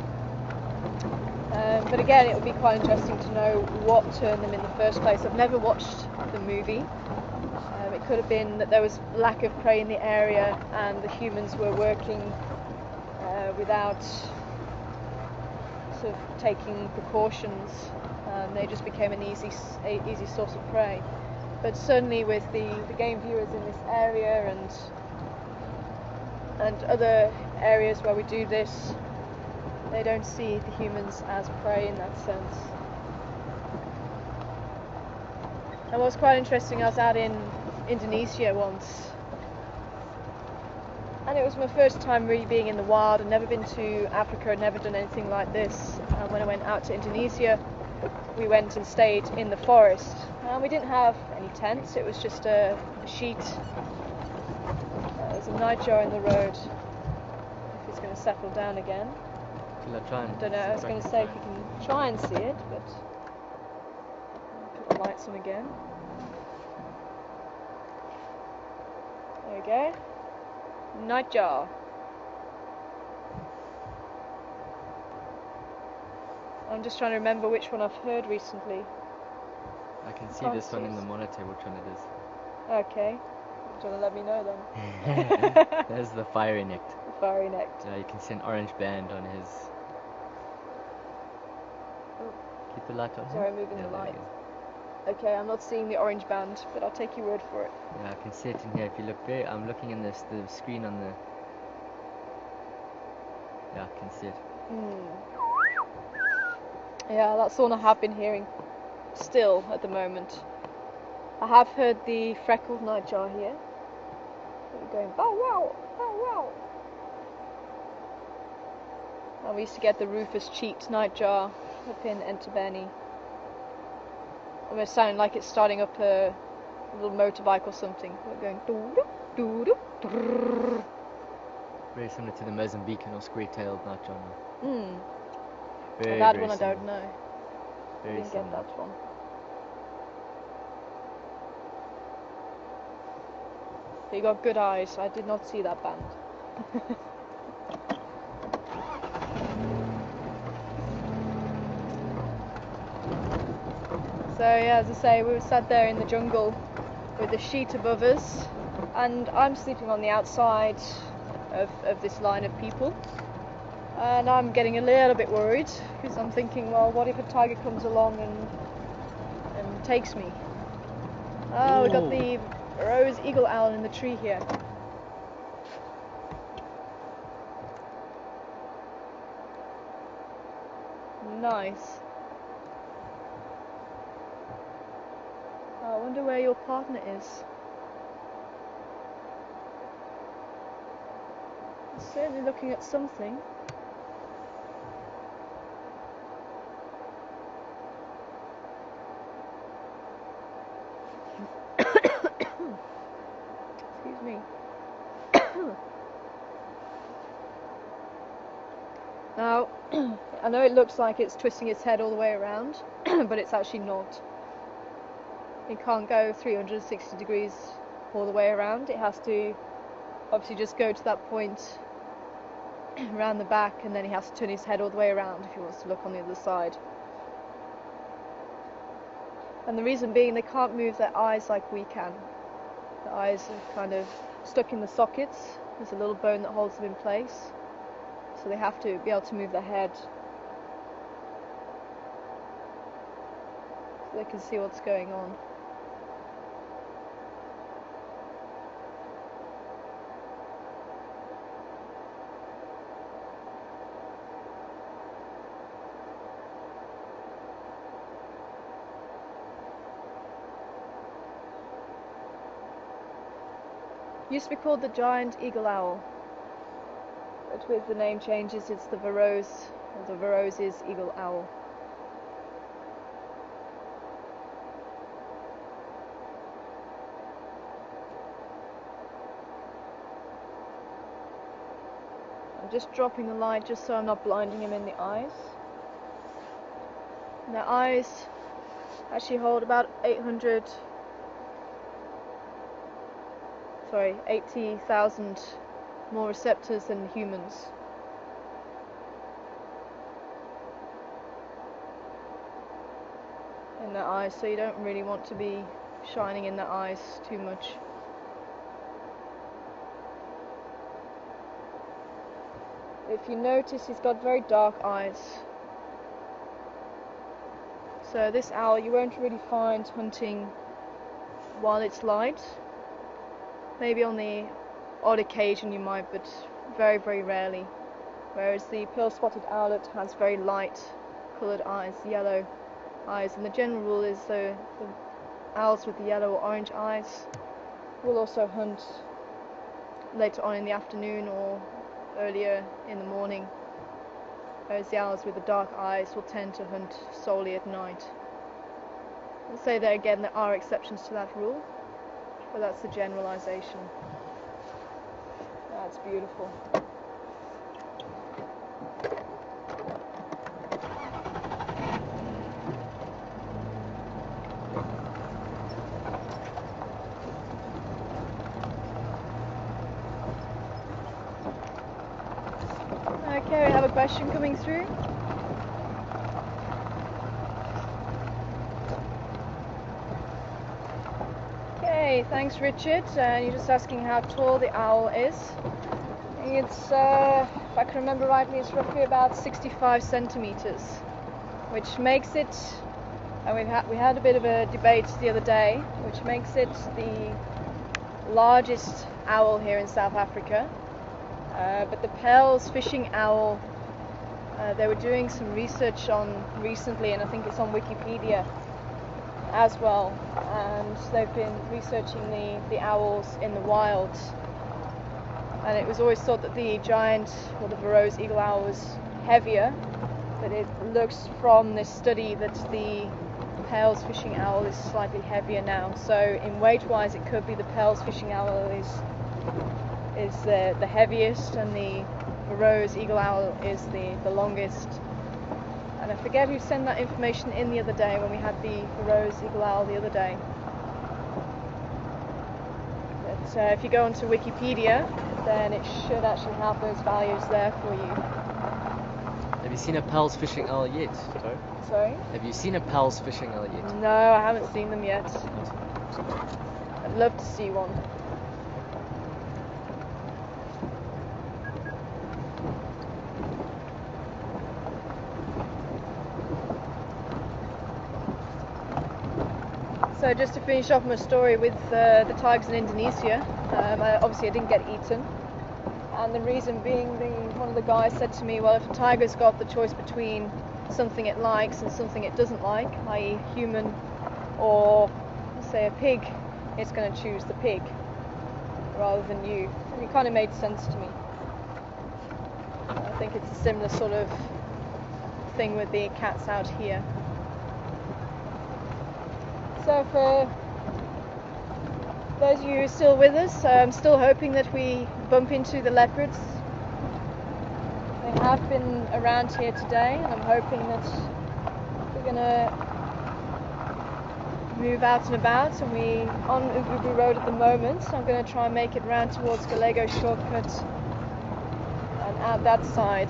But again, it would be quite interesting to know what turned them in the first place. I've never watched the movie. It could have been that there was lack of prey in the area and the humans were working without sort of taking precautions, and they just became an easy source of prey. But certainly with the game viewers in this area and other areas where we do this, they don't see the humans as prey in that sense. And what's quite interesting, I was out in Indonesia once, and it was my first time really being in the wild. I'd never been to Africa, I'd never done anything like this. And when I went out to Indonesia, we went and stayed in the forest, and we didn't have any tents, it was just a sheet. There's a nightjar in the road, if it's going to settle down again. I don't know, I was going to say if you can try and see it, but put the lights on again. There we go. Nightjar. I'm just trying to remember which one I've heard recently. I can see this one in the monitor, which one it is. Okay. Do you want to let me know then? There's the fiery necked. The fiery necked. You can see an orange band on his... Oh. Keep the light on. Sorry, moving the light. Okay, I'm not seeing the orange band, but I'll take your word for it. Yeah, I can see it in here. If you look I'm looking in the screen on the... Yeah, I can see it. Yeah, that's the one I have been hearing still at the moment. I have heard the freckled nightjar here. They're going bow wow, bow wow. And we used to get the Rufus cheeked nightjar up in Entebbe. Almost sounding like it's starting up a little motorbike or something. We're going doo doo doo doo. Very similar to the Mozambican or square-tailed nightjar. That one I don't know. Very I didn't get that one. But you got good eyes. I did not see that band. So yeah, as I say, we were sat there in the jungle with the sheet above us, and I'm sleeping on the outside of this line of people, and I'm getting a little bit worried because I'm thinking, well, what if a tiger comes along and takes me? Oh, we got the rose eagle owl in the tree here. Nice. Oh, I wonder where your partner is. He's certainly looking at something. Excuse me. Now, I know it looks like it's twisting its head all the way around, but it's actually not. It can't go 360 degrees all the way around. It has to obviously just go to that point around the back, and then he has to turn his head all the way around if he wants to look on the other side. And the reason being, they can't move their eyes like we can. The eyes are kind of stuck in the sockets. There's a little bone that holds them in place. So they have to be able to move their head so they can see what's going on. Used to be called the giant eagle owl, but with the name changes it's the Verreaux's, or the Verreaux's eagle owl. I'm just dropping the light just so I'm not blinding him in the eyes. And their eyes actually hold about 80,000 more receptors than humans. In their eyes, so you don't really want to be shining in their eyes too much. If you notice, he's got very dark eyes. So this owl you won't really find hunting while it's light. Maybe on the odd occasion you might, but very, very rarely. Whereas the pearl-spotted owlet has very light coloured eyes, yellow eyes, and the general rule is the owls with the yellow or orange eyes will also hunt later on in the afternoon or earlier in the morning, whereas the owls with the dark eyes will tend to hunt solely at night. I'll say that again, there are exceptions to that rule, but that's the generalization. That's beautiful. Okay, we have a question coming through. Okay, thanks Richard. You're just asking how tall the owl is. It's, if I can remember rightly, it's roughly about 65 centimeters, which makes it, and we had a bit of a debate the other day, which makes it the largest owl here in South Africa. But the Pell's fishing owl, they were doing some research on recently, and I think it's on Wikipedia as well, and they've been researching the owls in the wild, and it was always thought that the giant, or the Verreaux's eagle owl, was heavier, but it looks from this study that the Pell's fishing owl is slightly heavier now. So in weight wise it could be the Pell's fishing owl is the heaviest, and the Verreaux's eagle owl is the longest. And I forget who sent that information in the other day when we had the Verreaux's eagle owl the other day. But if you go onto Wikipedia, then it should actually have those values there for you. Have you seen a Pell's fishing owl yet? Sorry? Have you seen a Pell's fishing owl yet? No, I haven't seen them yet. I'd love to see one. So just to finish off my story with the tigers in Indonesia, obviously I didn't get eaten, and the reason being, one of the guys said to me, well, if a tiger's got the choice between something it likes and something it doesn't like, i.e. human or say a pig, it's going to choose the pig rather than you. And it kind of made sense to me. I think it's a similar sort of thing with the cats out here. So for those of you who are still with us, I'm still hoping that we bump into the leopards. They have been around here today, and I'm hoping that we're going to move out and about, and we're on Ububu Road at the moment. So I'm going to try and make it round towards Gallego Shortcut and out that side.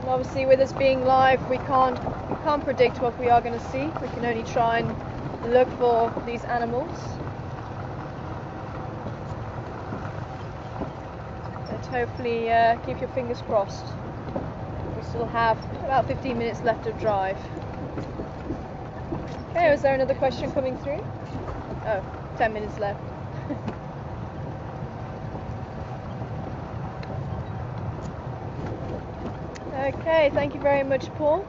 And obviously, with us being live, we can't predict what we are going to see. We can only try and look for these animals. But hopefully, keep your fingers crossed. We still have about 15 minutes left of drive. Okay, was there another question coming through? Oh, 10 minutes left. Okay, thank you very much, Paul.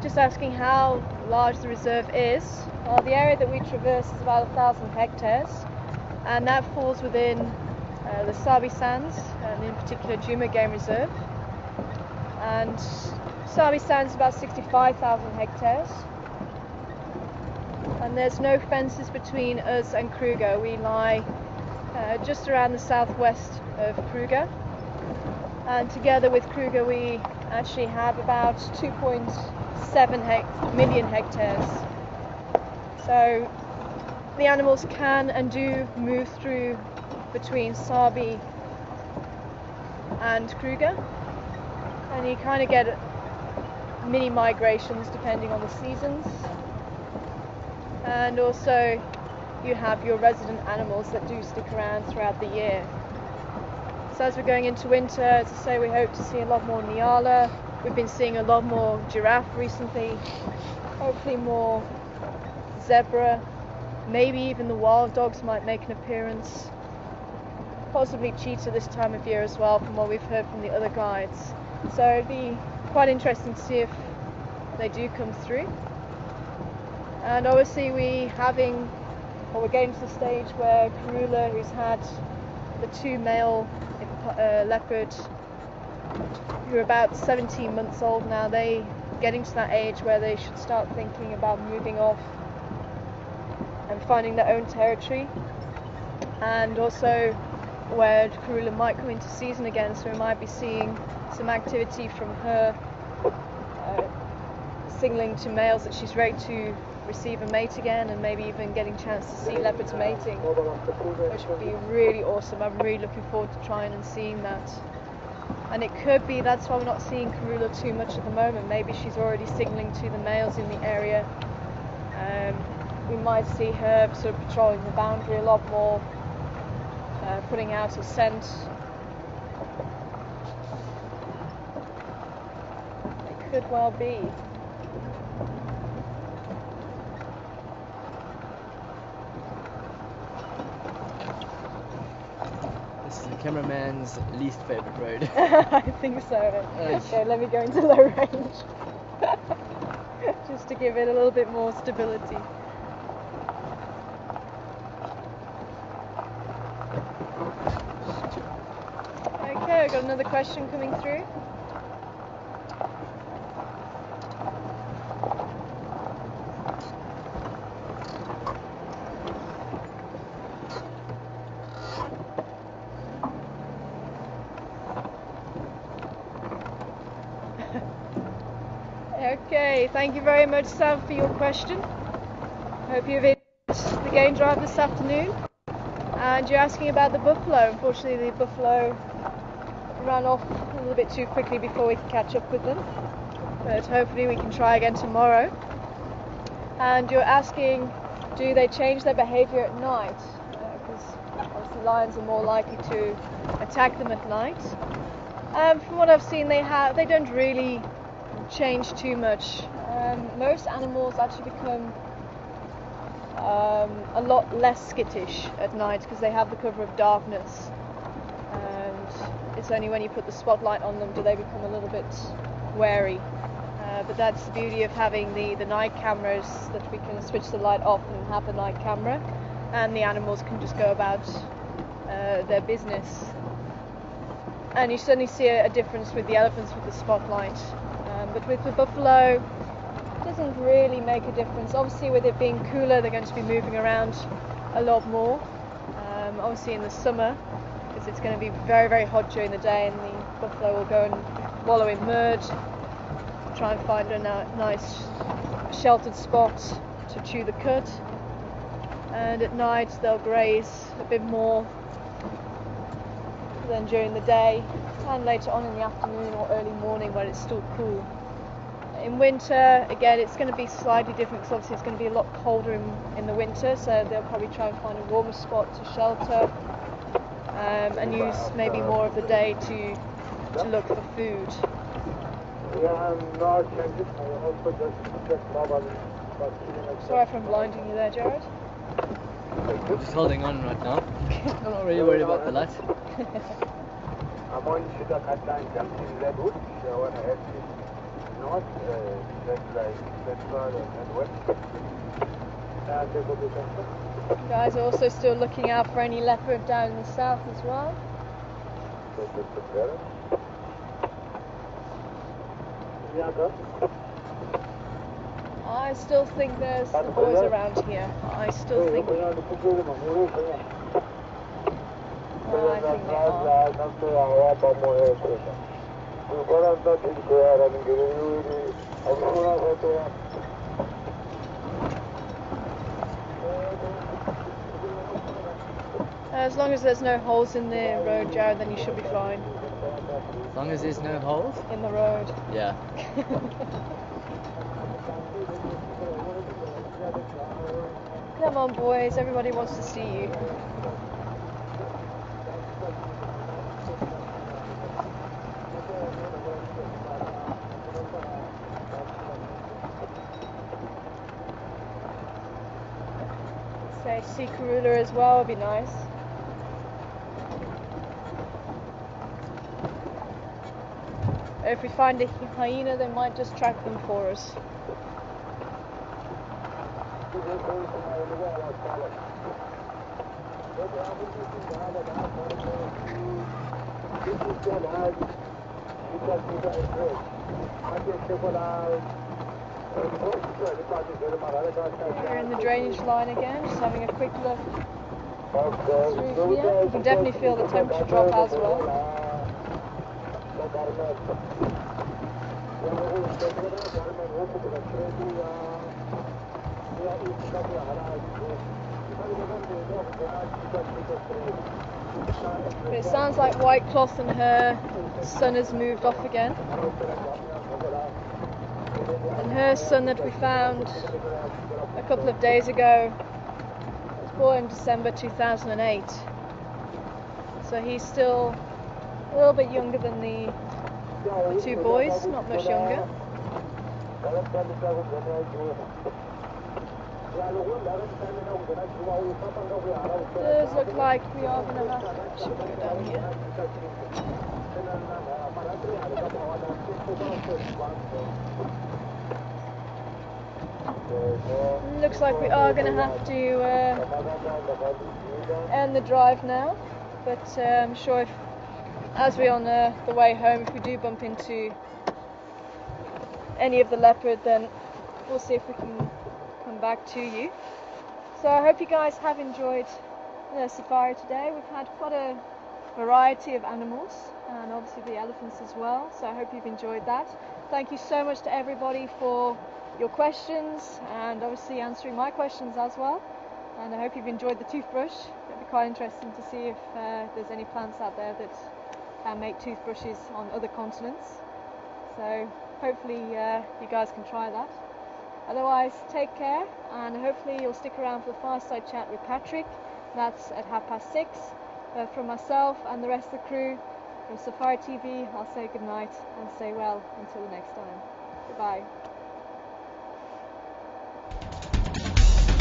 Just asking how large the reserve is. Well, the area that we traverse is about 1,000 hectares, and that falls within the Sabi Sands, and in particular Juma Game Reserve. And Sabi Sands is about 65,000 hectares. And there's no fences between us and Kruger. We lie just around the southwest of Kruger. And together with Kruger, we actually have about 2.7 million hectares. So the animals can and do move through between Sabi and Kruger, and you kind of get mini migrations depending on the seasons. And also you have your resident animals that do stick around throughout the year. So as we're going into winter, as I say, we hope to see a lot more Nyala. We've been seeing a lot more giraffe recently, hopefully more zebra, maybe even the wild dogs might make an appearance, possibly cheetah this time of year as well, from what we've heard from the other guides. So it'd be quite interesting to see if they do come through. And obviously we're getting to the stage where Karula, who's had the two male leopard, who are about 17 months old now, they getting to that age where they should start thinking about moving off and finding their own territory, and also where Karula might come into season again, so we might be seeing some activity from her signaling to males that she's ready to receive a mate again, and maybe even getting a chance to see leopards mating, which would be really awesome. I'm really looking forward to trying and seeing that. And it could be that's why we're not seeing Karula too much at the moment. Maybe she's already signaling to the males in the area. We might see her sort of patrolling the boundary a lot more, putting out a scent. It could well be. This is the cameraman's least favourite road. I think so. Okay, let me go into low range. Just to give it a little bit more stability. Okay, I've got another question coming through. Okay, thank you very much, Sam, for your question. Hope you've enjoyed the game drive this afternoon. And you're asking about the buffalo. Unfortunately, the buffalo ran off a little bit too quickly before we could catch up with them. But hopefully we can try again tomorrow. And you're asking, do they change their behavior at night? Because obviously lions are more likely to attack them at night. From what I've seen, they don't really change too much. Most animals actually become a lot less skittish at night because they have the cover of darkness, and it's only when you put the spotlight on them do they become a little bit wary. But that's the beauty of having the night cameras, that we can switch the light off and have the night camera, and the animals can just go about their business. And you certainly see a difference with the elephants with the spotlight. But with the buffalo, it doesn't really make a difference. Obviously, with it being cooler, they're going to be moving around a lot more. Obviously in the summer, because it's going to be very, very hot during the day, and the buffalo will go and wallow in mud, try and find a nice sheltered spot to chew the cud, and at night they'll graze a bit more than during the day, and later on in the afternoon or early morning when it's still cool. In winter, again, it's going to be slightly different because obviously it's going to be a lot colder in the winter, so they'll probably try and find a warmer spot to shelter, and use maybe more of the day to look for food. Sorry if I'm blinding you there, Jared. I'm just holding on right now. I'm not really worried about the light. I'm on Sugar Catline jumping Redwood, so I want to head north, that's like central and west. And they go to central. You guys are also still looking out for any leopard down in the south as well. I still think there's the boys around here. I still think. I think they are. As long as there's no holes in the road, Jared, then you should be fine. As long as there's no holes? In the road. Yeah. Come on, boys, everybody wants to see you. Say sea Karula as well would be nice. If we find a hyena, they might just track them for us. We're in the drainage line again, just having a quick look through here. You can definitely feel the temperature drop as well. But it sounds like White Cloth and her son has moved off again. And her son that we found a couple of days ago was born in December 2008. So he's still a little bit younger than the two boys, not much younger. Does look like we are going to have to go down here. Looks like we are going to have to end the drive now, but I'm sure if, as we're on the way home, if we do bump into any of the leopard, then we'll see if we can come back to you. So I hope you guys have enjoyed the safari today. We've had quite a variety of animals, and obviously the elephants as well, so I hope you've enjoyed that. Thank you so much to everybody for your questions, and obviously answering my questions as well. And I hope you've enjoyed the toothbrush. It'll be quite interesting to see if there's any plants out there that can make toothbrushes on other continents. So hopefully you guys can try that. Otherwise, take care, and hopefully you'll stick around for the fireside chat with Patrick. That's at 6:30. From myself and the rest of the crew from Safari TV, I'll say goodnight and stay well until the next time. Goodbye.